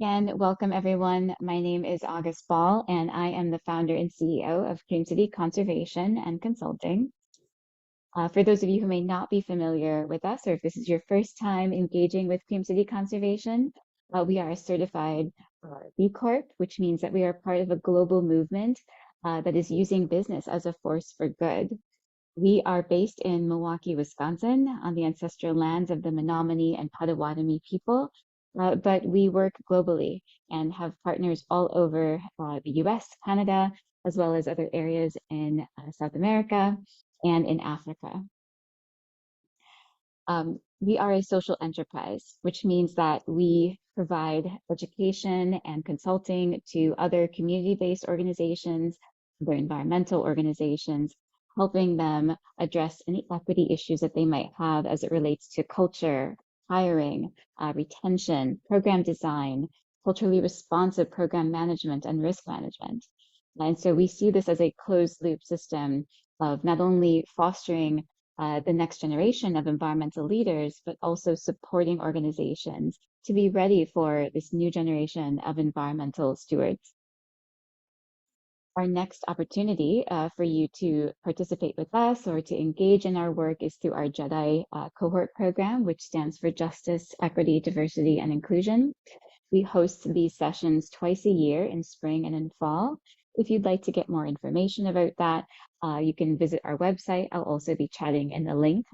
Again, welcome everyone. My name is August Ball, and I am the founder and CEO of Cream City Conservation and Consulting. For those of you who may not be familiar with us, or if this is your first time engaging with Cream City Conservation, we are a certified B Corp, which means that we are part of a global movement that is using business as a force for good. We are based in Milwaukee, Wisconsin, on the ancestral lands of the Menominee and Potawatomi people, but we work globally and have partners all over the US, Canada, as well as other areas in South America and in Africa. We are a social enterprise, which means that we provide education and consulting to other community-based organizations, other environmental organizations, helping them address any equity issues that they might have as it relates to culture, hiring, retention, program design, culturally responsive program management, and risk management. And so we see this as a closed loop system of not only fostering the next generation of environmental leaders, but also supporting organizations to be ready for this new generation of environmental stewards. Our next opportunity for you to participate with us or to engage in our work is through our JEDI cohort program, which stands for Justice, Equity, Diversity, and Inclusion. We host these sessions twice a year in spring and in fall. If you'd like to get more information about that, you can visit our website. I'll also be chatting in the link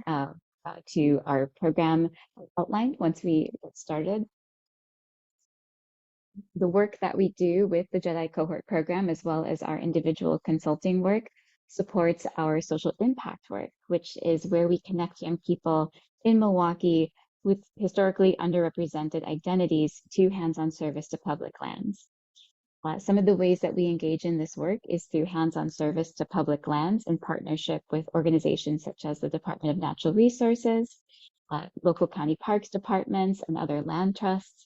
to our program outline once we get started. The work that we do with the JEDI cohort program, as well as our individual consulting work, supports our social impact work, which is where we connect young people in Milwaukee with historically underrepresented identities to hands-on service to public lands. Some of the ways that we engage in this work is through hands-on service to public lands in partnership with organizations such as the Department of Natural Resources, local county parks departments, and other land trusts.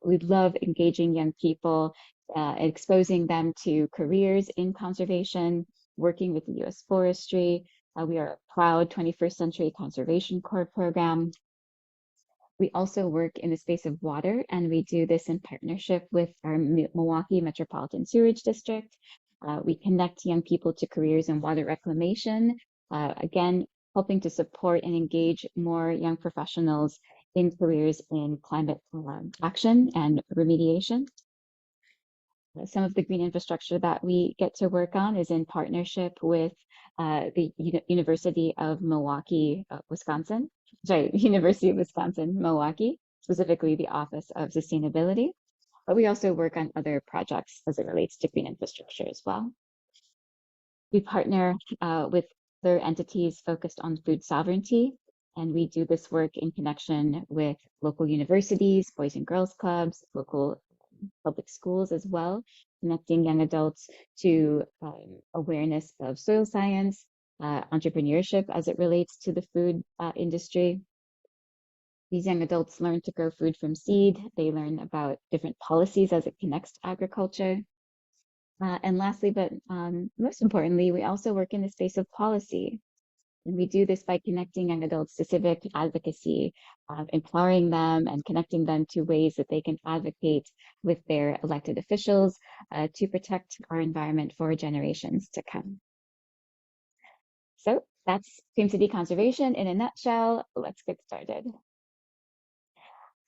We love engaging young people, exposing them to careers in conservation, working with the U.S. Forestry. We are a proud 21st Century Conservation Corps program. We also work in the space of water, and we do this in partnership with our Milwaukee Metropolitan Sewerage District. We connect young people to careers in water reclamation, again, helping to support and engage more young professionals in careers in climate action and remediation. Some of the green infrastructure that we get to work on is in partnership with the University of Milwaukee, Wisconsin. Sorry, University of Wisconsin, Milwaukee, specifically the Office of Sustainability. But we also work on other projects as it relates to green infrastructure as well. We partner with other entities focused on food sovereignty, and we do this work in connection with local universities, boys and girls clubs, local public schools as well, connecting young adults to awareness of soil science, entrepreneurship as it relates to the food industry. These young adults learn to grow food from seed. They learn about different policies as it connects to agriculture. And lastly, but most importantly, we also work in the space of policy. And we do this by connecting young adults to civic advocacy, empowering them and connecting them to ways that they can advocate with their elected officials to protect our environment for generations to come. So that's Cream City Conservation in a nutshell. Let's get started.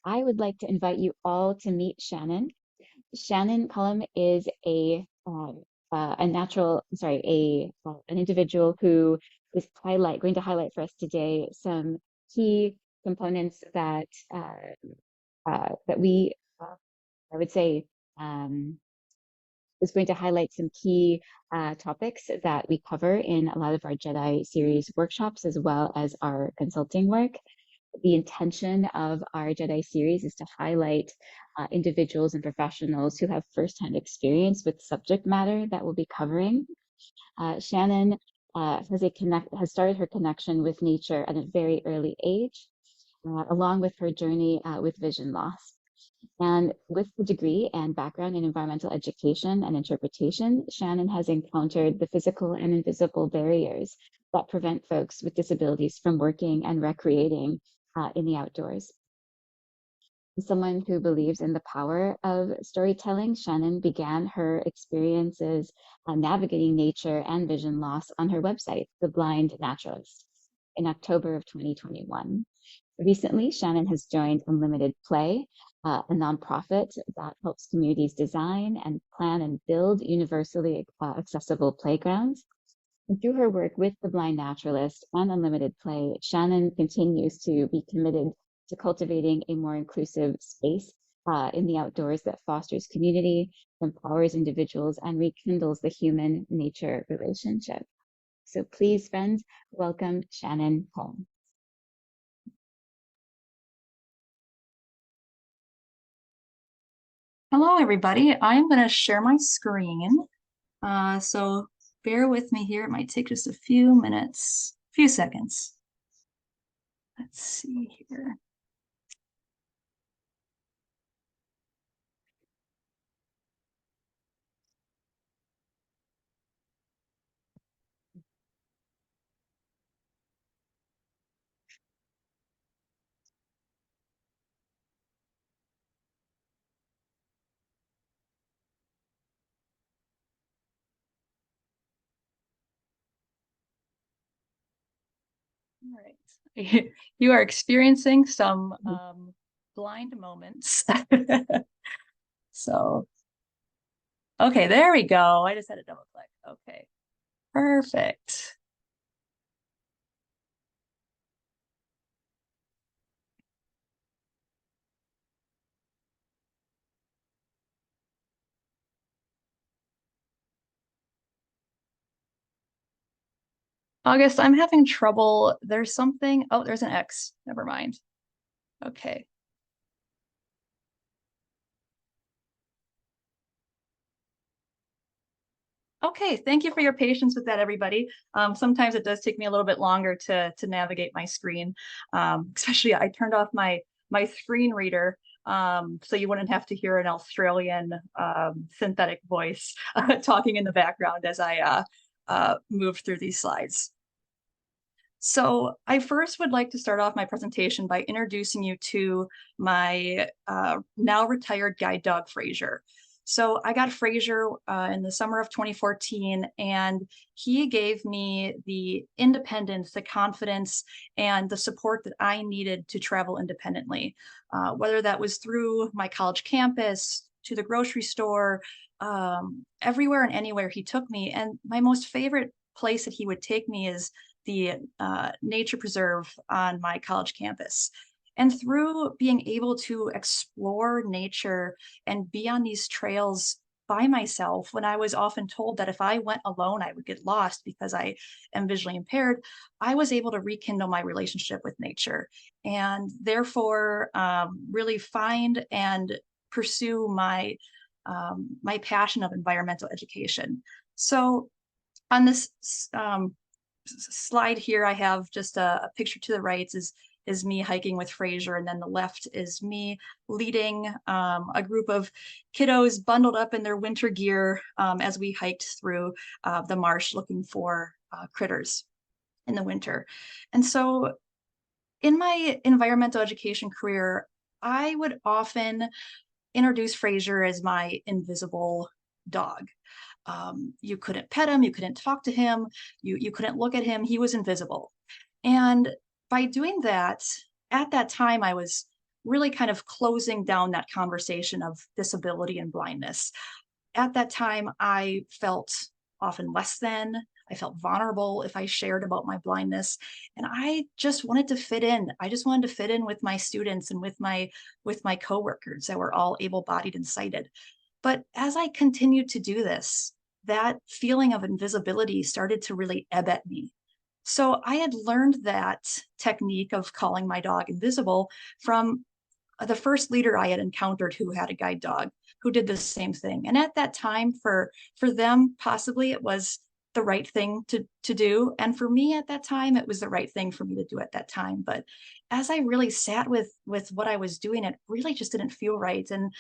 I would like to invite you all to meet Shannon. Shannon Cullum is an individual who is going to highlight for us today some key components that we, I would say, is going to highlight some key topics that we cover in a lot of our JEDI series workshops, as well as our consulting work. The intention of our JEDI series is to highlight individuals and professionals who have firsthand experience with subject matter that we'll be covering. Shannon has started her connection with nature at a very early age, along with her journey with vision loss. And with the degree and background in environmental education and interpretation, Shannon has encountered the physical and invisible barriers that prevent folks with disabilities from working and recreating in the outdoors. As someone who believes in the power of storytelling, Shannon began her experiences navigating nature and vision loss on her website, The Blind Naturalist, in October of 2021. Recently, Shannon has joined Unlimited Play, a nonprofit that helps communities design and plan and build universally accessible playgrounds. And through her work with the Blind Naturalist and Unlimited Play, Shannon continues to be committed to cultivating a more inclusive space in the outdoors that fosters community, empowers individuals, and rekindles the human nature relationship. So please, friends, welcome Shannon home. Hello, everybody. I'm going to share my screen. So bear with me here. It might take just a few minutes, few seconds. Let's see here. All right. You are experiencing some blind moments. So, okay, there we go. I just had to double click. Okay, perfect. August, I'm having trouble. There's something. Oh, there's an X. Never mind. Okay. Okay, thank you for your patience with that, everybody. Sometimes it does take me a little bit longer to navigate my screen. Especially I turned off my screen reader so you wouldn't have to hear an Australian synthetic voice talking in the background as I move through these slides. So I first would like to start off my presentation by introducing you to my now retired guide dog, Fraser. So I got Fraser in the summer of 2014, and he gave me the independence, the confidence, and the support that I needed to travel independently, whether that was through my college campus, to the grocery store, everywhere and anywhere he took me. And my most favorite place that he would take me is the nature preserve on my college campus. And through being able to explore nature and be on these trails by myself, when I was often told that if I went alone, I would get lost because I am visually impaired, I was able to rekindle my relationship with nature and therefore really find and pursue my passion of environmental education. So on this slide here, I have just a picture to the right is me hiking with Fraser, and then the left is me leading a group of kiddos bundled up in their winter gear as we hiked through the marsh looking for critters in the winter. And so in my environmental education career, I would often introduce Fraser as my invisible dog. You couldn't pet him, you couldn't talk to him, you couldn't look at him, he was invisible. And by doing that, at that time, I was really kind of closing down that conversation of disability and blindness. At that time, I felt often less than, I felt vulnerable if I shared about my blindness. And I just wanted to fit in. I just wanted to fit in with my students and with my coworkers that were all able-bodied and sighted. But as I continued to do this, that feeling of invisibility started to really ebb at me. So I had learned that technique of calling my dog invisible from the first leader I had encountered who had a guide dog who did the same thing. And at that time, for them, possibly it was the right thing to do. And for me at that time, it was the right thing for me to do at that time. But as I really sat with what I was doing, it really just didn't feel right. And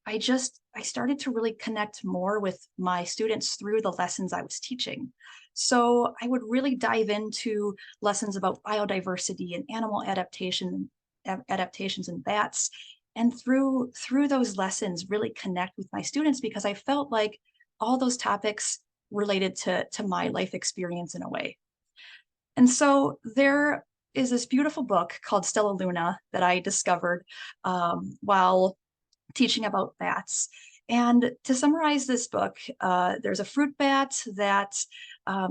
I started to really connect more with my students through the lessons I was teaching. So I would really dive into lessons about biodiversity and animal adaptations in bats. And through those lessons, really connect with my students because I felt like all those topics related to my life experience in a way. And so there is this beautiful book called Stella Luna that I discovered while teaching about bats. And to summarize this book, there's a fruit bat that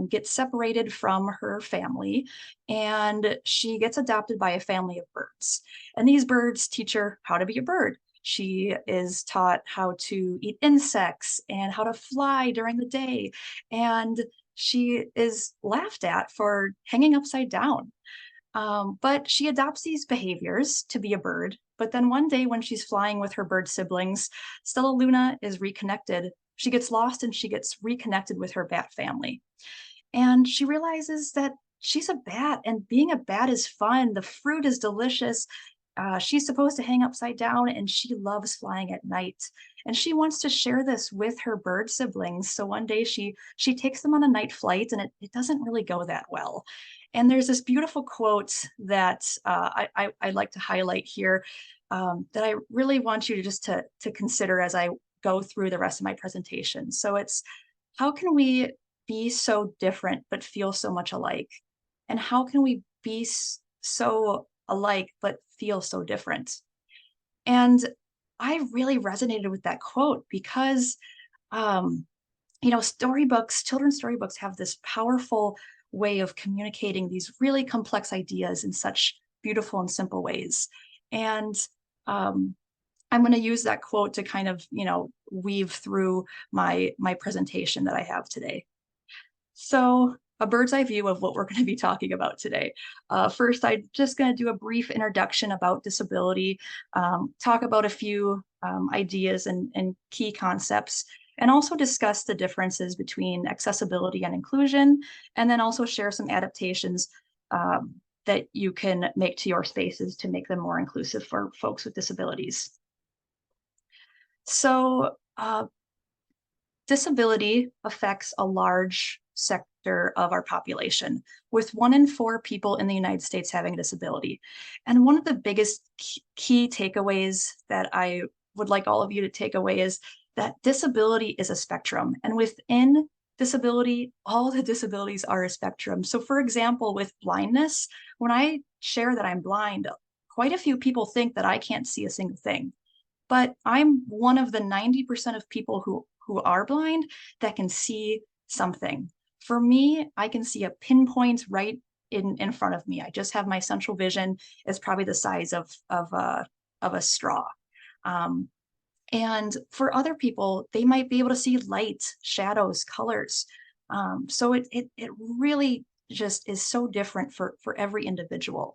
gets separated from her family, and she gets adopted by a family of birds. And these birds teach her how to be a bird. She is taught how to eat insects and how to fly during the day. And she is laughed at for hanging upside down. But she adopts these behaviors to be a bird. But then one day when she's flying with her bird siblings, Stella Luna is reconnected. She gets lost and she gets reconnected with her bat family. And she realizes that she's a bat and being a bat is fun. The fruit is delicious. She's supposed to hang upside down and she loves flying at night. And she wants to share this with her bird siblings. So one day she takes them on a night flight and it doesn't really go that well. And there's this beautiful quote that I like to highlight here that I really want you to just to consider as I go through the rest of my presentation. So it's, how can we be so different but feel so much alike? And how can we be so alike but feel so different? And I really resonated with that quote because storybooks, children's storybooks have this powerful way of communicating these really complex ideas in such beautiful and simple ways. And I'm going to use that quote to kind of, weave through my presentation that I have today. So a bird's eye view of what we're going to be talking about today. First, I'm just going to do a brief introduction about disability, talk about a few ideas and key concepts, and also discuss the differences between accessibility and inclusion, and then also share some adaptations that you can make to your spaces to make them more inclusive for folks with disabilities. So disability affects a large sector of our population, with 1 in 4 people in the United States having a disability. And one of the biggest key takeaways that I would like all of you to take away is that disability is a spectrum. And within disability, all the disabilities are a spectrum. So for example, with blindness, when I share that I'm blind, quite a few people think that I can't see a single thing. But I'm one of the 90% of people who are blind that can see something. For me, I can see a pinpoint right in front of me. I just have my central vision is probably the size of a straw. And for other people, they might be able to see light, shadows, colors. So it really just is so different for every individual.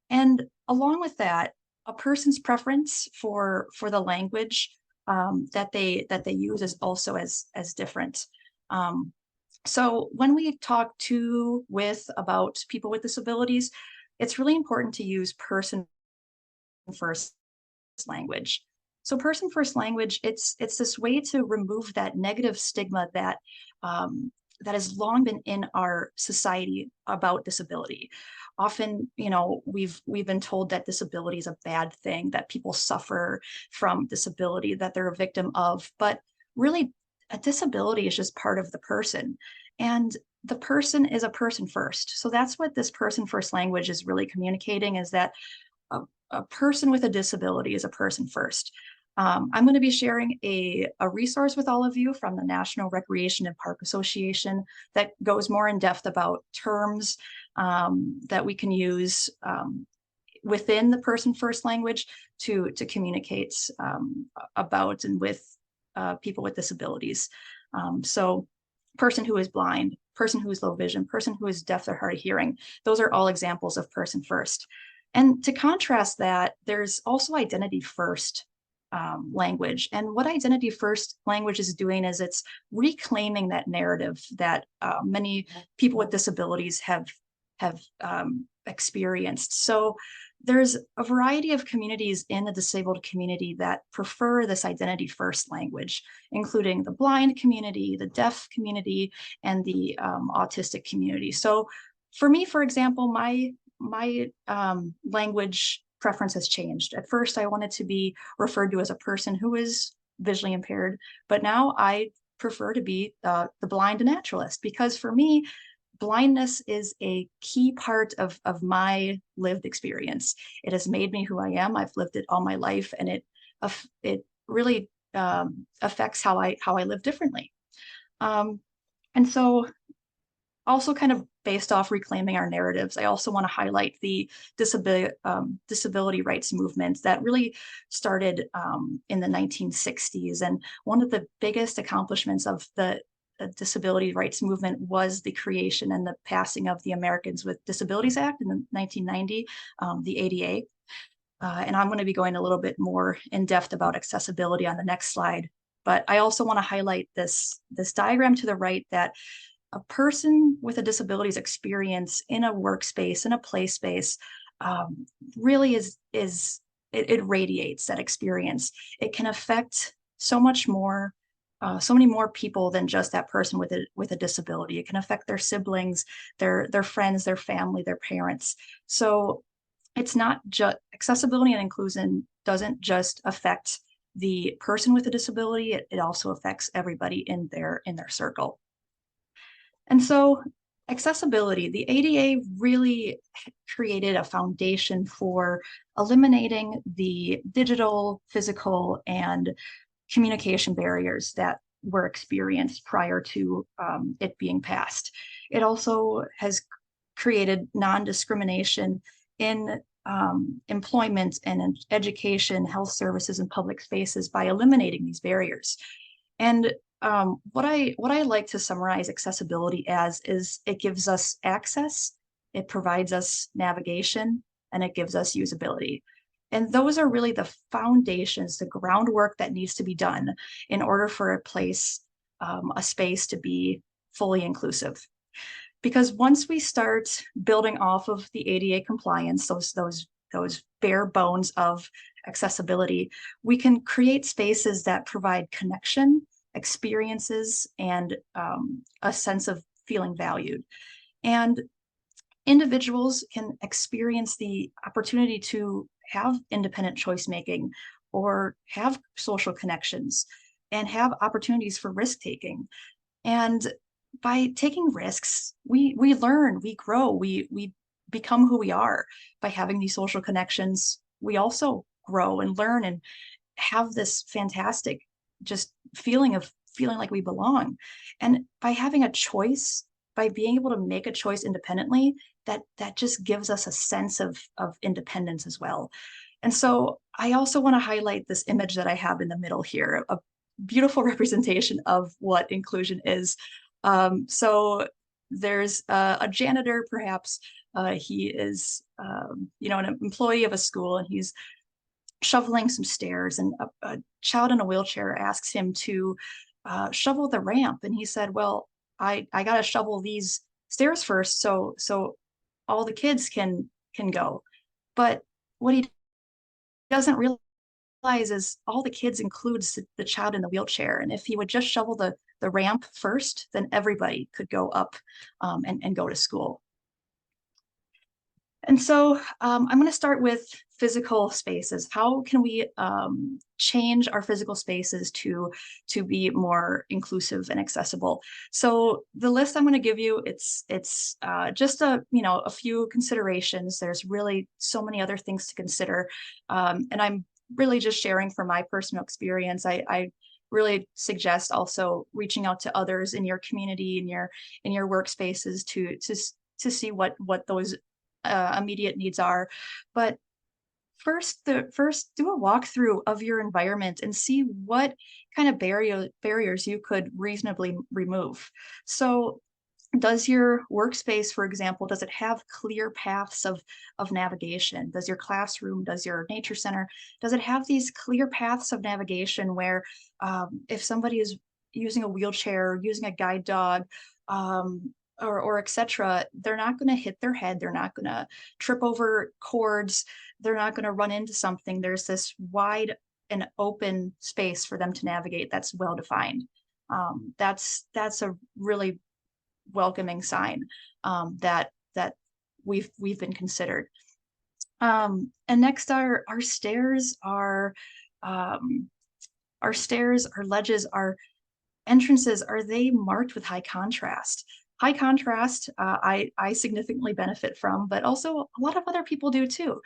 And along with that, a person's preference for the language that they use is also as different. So when we talk about people with disabilities, it's really important to use person first language. So person first language, it's this way to remove that negative stigma that that has long been in our society about disability. Often, we've been told that disability is a bad thing, that people suffer from disability, that they're a victim of, but really a disability is just part of the person. And the person is a person first. So that's what this person first language is really communicating, is that a person with a disability is a person first. I'm going to be sharing a resource with all of you from the National Recreation and Park Association that goes more in depth about terms that we can use within the person first language to communicate about and with people with disabilities. So person who is blind, person who is low vision, person who is deaf or hard of hearing, those are all examples of person first. And to contrast that, there's also identity first language. And what identity first language is doing is it's reclaiming that narrative that many people with disabilities have experienced. So there's a variety of communities in the disabled community that prefer this identity first language, including the blind community, the deaf community, and the autistic community. So for me, for example, my language preference has changed. At first, I wanted to be referred to as a person who is visually impaired, but now I prefer to be the blind naturalist, because for me, blindness is a key part of my lived experience. It has made me who I am. I've lived it all my life, and it really affects how I live differently. Um, and so also kind of based off reclaiming our narratives, I also want to highlight the disability rights movement that really started in the 1960s. And one of the biggest accomplishments of the disability rights movement was the creation and the passing of the Americans with Disabilities Act in 1990, the ADA. And I'm going to be going a little bit more in depth about accessibility on the next slide. But I also want to highlight this diagram to the right, that a person with a disability's experience in a workspace, in a play space, really it radiates that experience. It can affect so much more, so many more people than just that person with a disability. It can affect their siblings, their friends, their family, their parents. So it's not just accessibility and inclusion doesn't just affect the person with a disability. It also affects everybody in their circle. And so accessibility, the ADA really created a foundation for eliminating the digital, physical, and communication barriers that were experienced prior to it being passed. It also has created non-discrimination in employment and in education, health services, and public spaces by eliminating these barriers. And what I like to summarize accessibility as is it gives us access, it provides us navigation, and it gives us usability. And those are really the foundations, the groundwork that needs to be done in order for a place, a space to be fully inclusive. Because once we start building off of the ADA compliance, those bare bones of accessibility, we can create spaces that provide connection, experiences, and a sense of feeling valued. And individuals can experience the opportunity to have independent choice making or have social connections and have opportunities for risk taking. And by taking risks, we learn, we grow, we become who we are. By having these social connections, we also grow and learn and have this fantastic just feeling like we belong. And by having a choice, by being able to make a choice independently, that just gives us a sense of independence as well. And so I also want to highlight this image that I have in the middle here, a beautiful representation of what inclusion is. So there's a janitor, perhaps. He is, an employee of a school, and he's shoveling some stairs, and a child in a wheelchair asks him to shovel the ramp. And he said, well, I got to shovel these stairs first so all the kids can go. But what he doesn't realize is all the kids includes the child in the wheelchair. And if he would just shovel the ramp first, then everybody could go up and go to school. And so I'm going to start with physical spaces. How can we change our physical spaces to be more inclusive and accessible? So the list I'm going to give you, it's just a few considerations. There's really so many other things to consider, and I'm really just sharing from my personal experience. I really suggest also reaching out to others in your community, in your workspaces to see what those immediate needs are. But first do a walkthrough of your environment and see what kind of barriers you could reasonably remove. So does your workspace, for example, does it have clear paths of navigation? Does your classroom, does your nature center, does it have these clear paths of navigation where if somebody is using a wheelchair, using a guide dog, or etc., they're not going to hit their head, they're not going to trip over cords, they're not going to run into something. There's this wide and open space for them to navigate that's well defined. That's a really welcoming sign that we've been considered. And next are our stairs, um, our stairs, our ledges, our entrances, are they marked with high contrast? High contrast, I significantly benefit from, but also a lot of other people do too.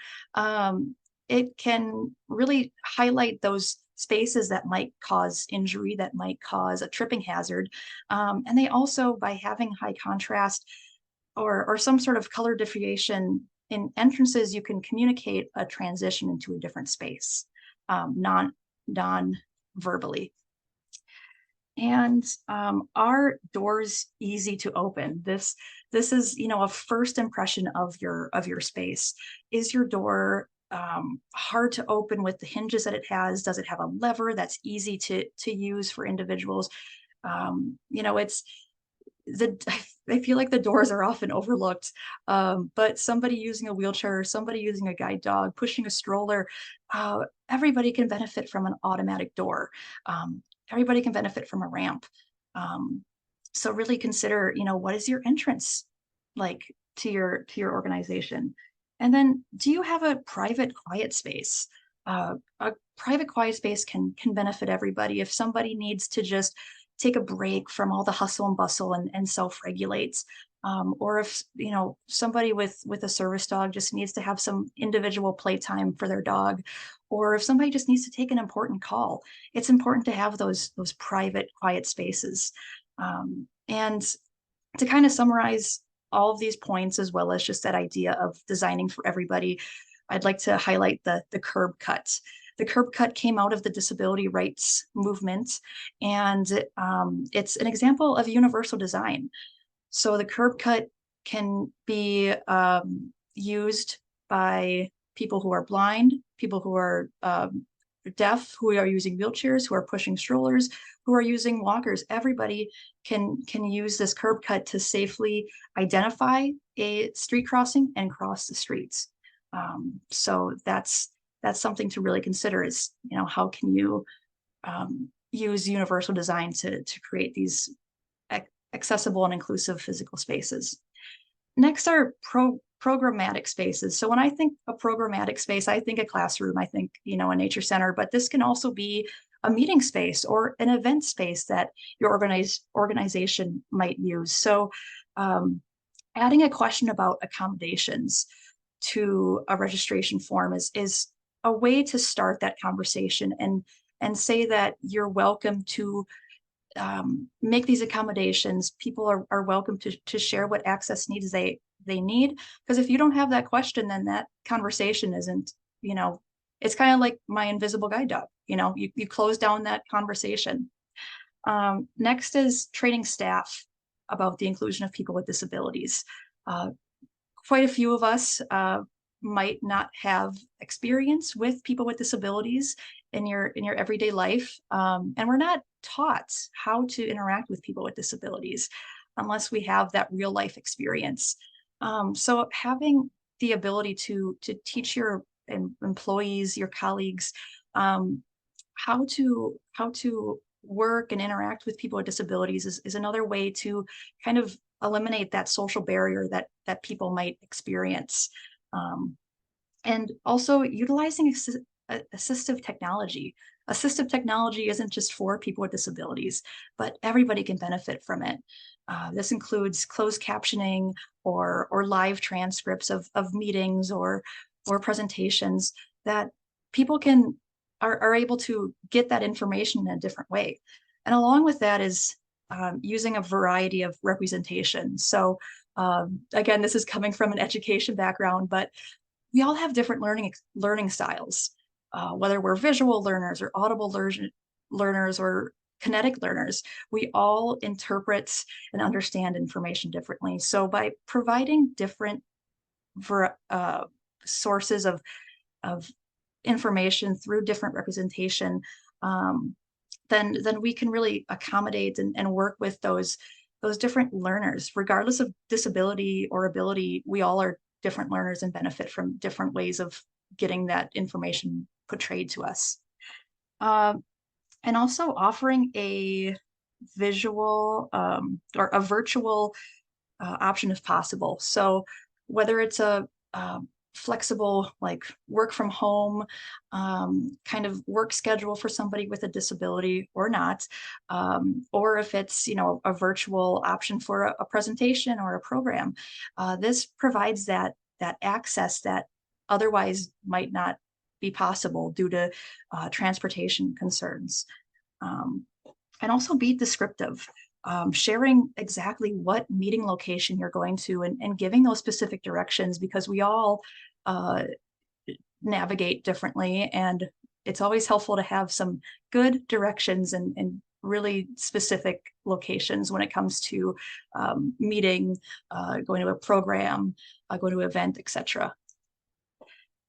It can really highlight those spaces that might cause injury, that might cause a tripping hazard. And they also, by having high contrast or some sort of color differentiation in entrances, you can communicate a transition into a different space, non verbally. And are doors easy to open? This is, you know, a first impression of your space. Is your door hard to open with the hinges that it has? Does it have a lever that's easy to use for individuals? You know, it's the I feel like the doors are often overlooked, but somebody using a wheelchair, somebody using a guide dog, pushing a stroller, everybody can benefit from an automatic door. Um, Everybody can benefit from a ramp. Um, so really consider, you know, what is your entrance like to your organization, and then do you have a private quiet space? A private quiet space can benefit everybody. If somebody needs to just take a break from all the hustle and bustle and self-regulates, or if, you know, somebody with a service dog just needs to have some individual playtime for their dog, or if somebody just needs to take an important call, it's important to have those private quiet spaces. And to kind of summarize all of these points, as well as just that idea of designing for everybody, I'd like to highlight the curb cut. The curb cut came out of the disability rights movement, and it's an example of universal design. So the curb cut can be used by people who are blind, people who are deaf, who are using wheelchairs, who are pushing strollers, who are using walkers. Everybody can use this curb cut to safely identify a street crossing and cross the streets. So that's something to really consider, is, you know, how can you use universal design to create these accessible and inclusive physical spaces. Next are programmatic spaces. So when I think a programmatic space, I think a classroom, I think, you know, a nature center, but this can also be a meeting space or an event space that your organization might use. So adding a question about accommodations to a registration form is a way to start that conversation and say that you're welcome to make these accommodations. People are welcome to share what access needs they need. Because if you don't have that question, then that conversation isn't, you know, it's kind of like my invisible guide dog. You know, you close down that conversation. Next is training staff about the inclusion of people with disabilities. Uh, Quite a few of us might not have experience with people with disabilities in your everyday life, and we're not taught how to interact with people with disabilities unless we have that real life experience. So having the ability to teach your employees, your colleagues, um, how to work and interact with people with disabilities is another way to kind of eliminate that social barrier that people might experience. Um, and also utilizing assistive technology. Assistive technology isn't just for people with disabilities, but everybody can benefit from it. This includes closed captioning or live transcripts of meetings or presentations that people are able to get that information in a different way. And along with that is using a variety of representation. So again, this is coming from an education background, but we all have different learning styles, whether we're visual learners or audible learners or kinetic learners. We all interpret and understand information differently. So by providing different uh, sources of information through different representation, um, then we can really accommodate and work with those different learners, regardless of disability or ability. We all are different learners and benefit from different ways of getting that information portrayed to us. And also offering a visual or a virtual option if possible. So whether it's a flexible, like work from home kind of work schedule for somebody with a disability or not, or if it's, you know, a virtual option for a presentation or a program. This provides that access that otherwise might not be possible due to transportation concerns. Um, and also be descriptive. Sharing exactly what meeting location you're going to, and giving those specific directions, because we all uh, navigate differently, and it's always helpful to have some good directions and really specific locations when it comes to meeting, going to a program, going to an event, etc.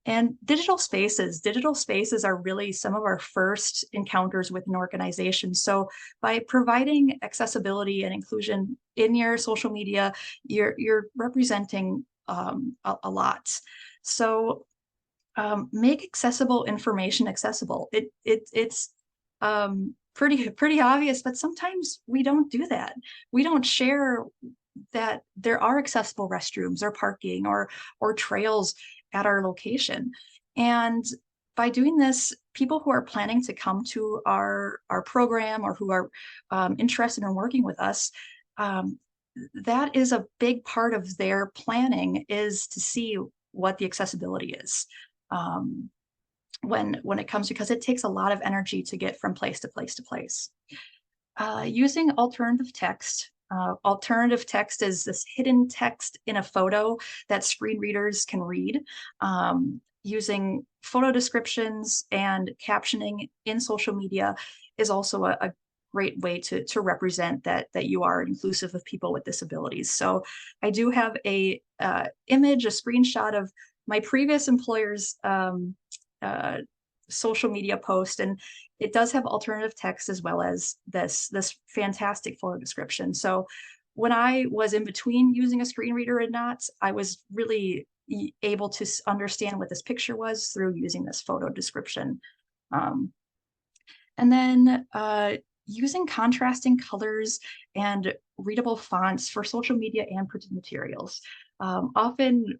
And digital spaces are really some of our first encounters with an organization. So by providing accessibility and inclusion in your social media, you're representing a lot. So make accessible information accessible. It's pretty obvious, but sometimes we don't do that. We don't share that there are accessible restrooms or parking or trails at our location. And by doing this, people who are planning to come to our program, or who are interested in working with us, um, that is a big part of their planning, is to see what the accessibility is. Um, when it comes, because it takes a lot of energy to get from place to place to place. Using alternative text. Alternative text is this hidden text in a photo that screen readers can read. Using photo descriptions and captioning in social media is also a great way to represent that you are inclusive of people with disabilities. So I do have a image, a screenshot of my previous employer's uh, social media post, and it does have alternative text as well as this fantastic photo description. So when I was in between using a screen reader and not, I was really able to understand what this picture was through using this photo description. Um, and then using contrasting colors and readable fonts for social media and printed materials. Often,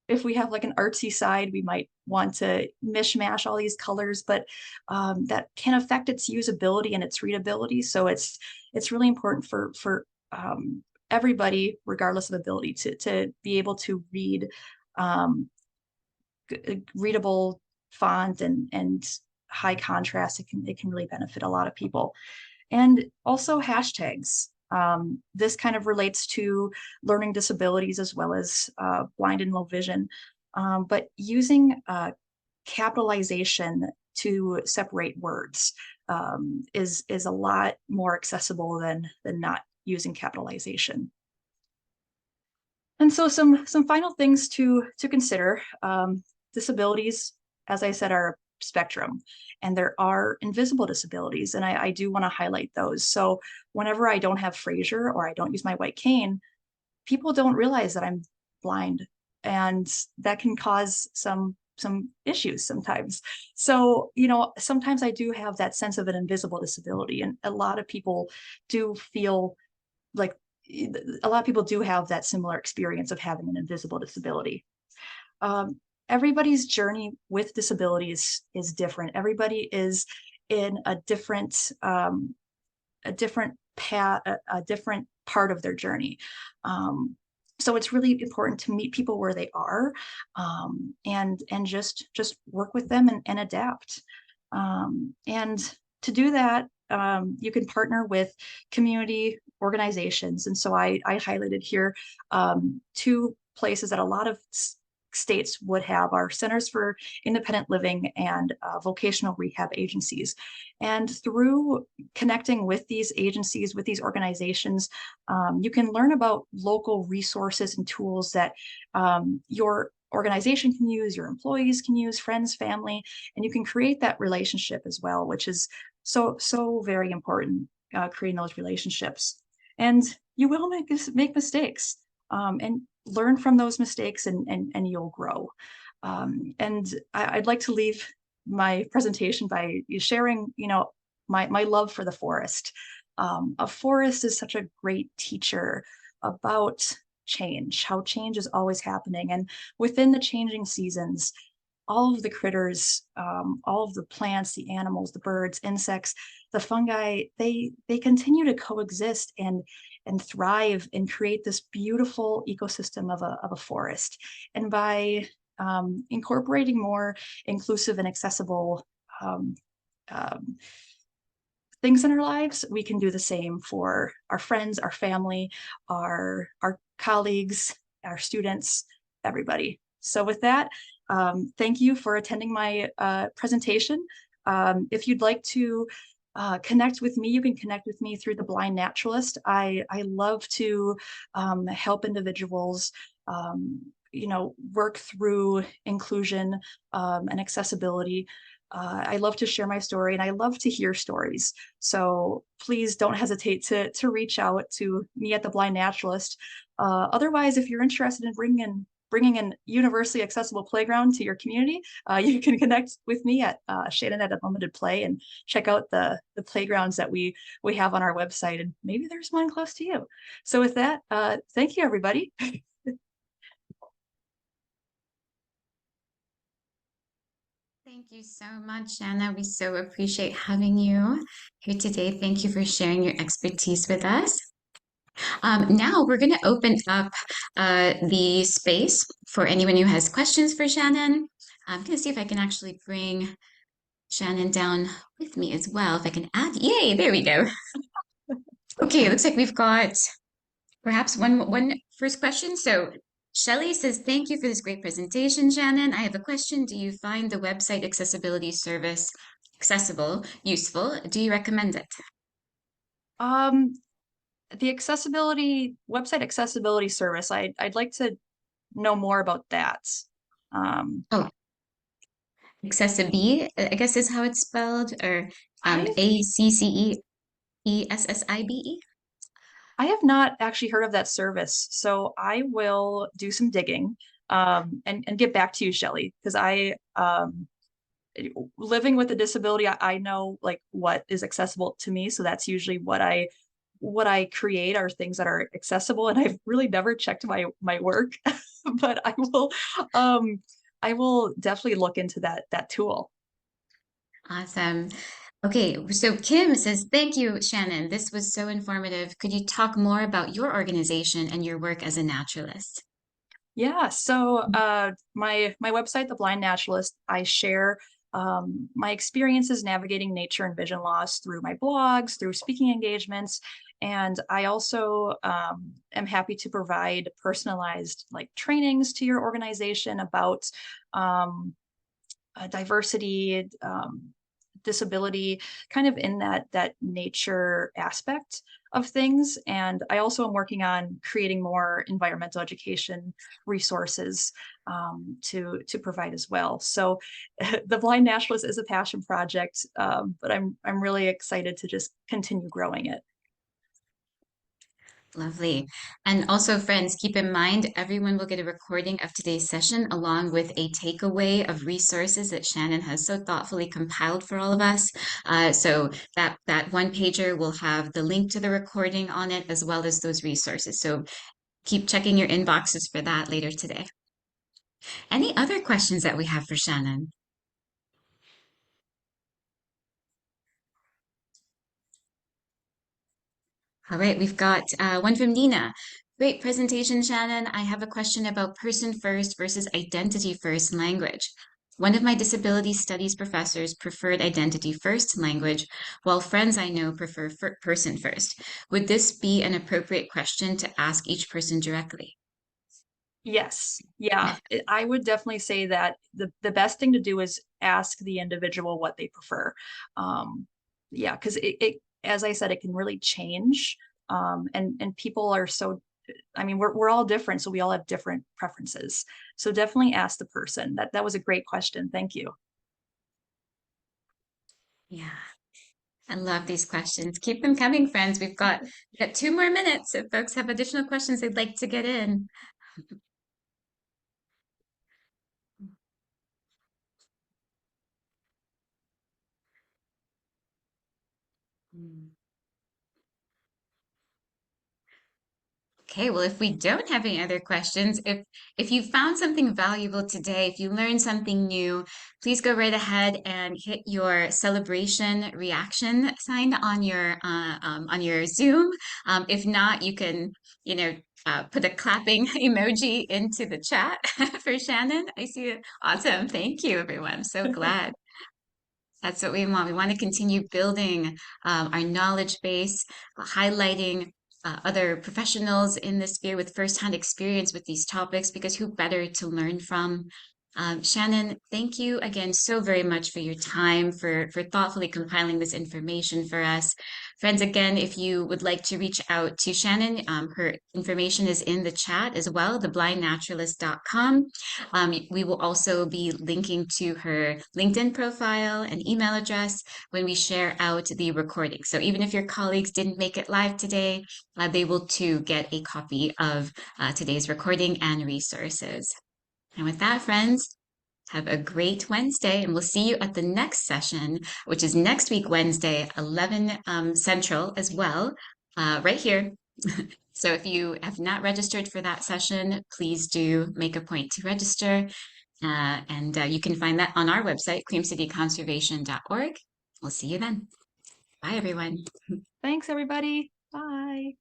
if we have like an artsy side, we might want to mishmash all these colors, but that can affect its usability and its readability. So it's really important for everybody, regardless of ability, to be able to read um, readable font and high contrast. It can really benefit a lot of people. And also hashtags. This kind of relates to learning disabilities as well as blind and low vision. But using capitalization to separate words is a lot more accessible than not using capitalization. And so some final things to consider. Disabilities, as I said, are a spectrum, and there are invisible disabilities, and I do want to highlight those. So whenever I don't have Fraser or I don't use my white cane, people don't realize that I'm blind, and that can cause some issues sometimes. So, you know, sometimes I do have that sense of an invisible disability, and a lot of people do feel like a lot of people do have that similar experience of having an invisible disability. Um, Everybody's journey with disabilities is different. Everybody is in a different path, a different part of their journey. So it's really important to meet people where they are, and just work with them and adapt. And to do that, you can partner with community organizations. And so I highlighted here two places that a lot of states would have: our centers for independent living and vocational rehab agencies. And through connecting with these agencies, with these organizations, you can learn about local resources and tools that your organization can use, your employees can use, friends, family, and you can create that relationship as well, which is so very important, creating those relationships. And you will make mistakes, and learn from those mistakes, and you'll grow. And I'd like to leave my presentation by sharing, you know, my love for the forest. A forest is such a great teacher about change, how change is always happening. And within the changing seasons, all of the critters, all of the plants, the animals, the birds, insects, the fungi, they continue to coexist and thrive and create this beautiful ecosystem of a forest. And by incorporating more inclusive and accessible um, um, things in our lives, we can do the same for our friends, our family, our colleagues, our students, everybody. So with that, thank you for attending my presentation. If you'd like to connect with me, you can connect with me through the Blind Naturalist. I love to help individuals work through inclusion and accessibility. I love to share my story and I love to hear stories. So please don't hesitate to reach out to me at the Blind Naturalist. Otherwise, if you're interested in bringing an universally accessible playground to your community, you can connect with me at Shannon at Unlimited Play and check out the playgrounds that we have on our website, and maybe there's one close to you. So with that, thank you, everybody. Thank you so much, Shanna. We so appreciate having you here today. Thank you for sharing your expertise with us. Now we're going to open up the space for anyone who has questions for Shannon. I'm going to see if I can actually bring Shannon down with me as well. If I can add, yay, there we go. Okay, it looks like we've got perhaps one first question. So Shelley says, thank you for this great presentation, Shannon. I have a question. Do you find the website accessibility service accessible, useful? Do you recommend it? um, the accessibility website accessibility service, I'd like to know more about that. Um, Oh, accessibility, I guess is how it's spelled, or I've ACCEESSIBE. I have not actually heard of that service, so I will do some digging and get back to you, Shelley, because living with a disability, I know like what is accessible to me, so that's usually what I create are things that are accessible, and I've really never checked my work, but um, I will definitely look into that tool. Awesome. Okay, so Kim says, thank you, Shannon. This was so informative. Could you talk more about your organization and your work as a naturalist? Yeah, so my website, The Blind Naturalist, I share my experiences navigating nature and vision loss through my blogs, through speaking engagements, and I also am happy to provide personalized like trainings to your organization about um, diversity, disability, kind of in that nature aspect of things. And I also am working on creating more environmental education resources to provide as well. So the Blind Naturalist is a passion project, but I'm really excited to just continue growing it. Lovely. And also, friends, keep in mind everyone will get a recording of today's session along with a takeaway of resources that Shannon has so thoughtfully compiled for all of us. So that one pager will have the link to the recording on it as well as those resources. So keep checking your inboxes for that later today. Any other questions that we have for Shannon? All right, we've got one from Nina. Great presentation, Shannon. I have a question about person first versus identity first language. One of my disability studies professors preferred identity first language, while friends I know prefer person first. Would this be an appropriate question to ask each person directly? Yes. Yeah. I would definitely say that the best thing to do is ask the individual what they prefer. Yeah, because as I said, it can really change. And people are so, I mean, we're all different, so we all have different preferences. So definitely ask the person. That was a great question. Thank you. Yeah, I love these questions. Keep them coming, friends. We've got 2 more minutes if folks have additional questions they'd like to get in. Okay, well, if we don't have any other questions, if you found something valuable today, if you learned something new, please go right ahead and hit your celebration reaction sign on your Zoom. If not, you can, you know, put a clapping emoji into the chat for Shannon. I see it. Awesome. Thank you, everyone. I'm so glad. That's what we want. We want to continue building our knowledge base, highlighting other professionals in this sphere with firsthand experience with these topics, because who better to learn from? Shannon, thank you again so very much for your time, for thoughtfully compiling this information for us. Friends, again, if you would like to reach out to Shannon, her information is in the chat as well, theblindnaturalist.com. We will also be linking to her LinkedIn profile and email address when we share out the recording. So even if your colleagues didn't make it live today, they will too get a copy of today's recording and resources. And with that, friends, have a great Wednesday, and we'll see you at the next session, which is next week, Wednesday, 11 Central as well, right here. So if you have not registered for that session, please do make a point to register. And you can find that on our website, creamcityconservation.org. We'll see you then. Bye, everyone. Thanks, everybody. Bye.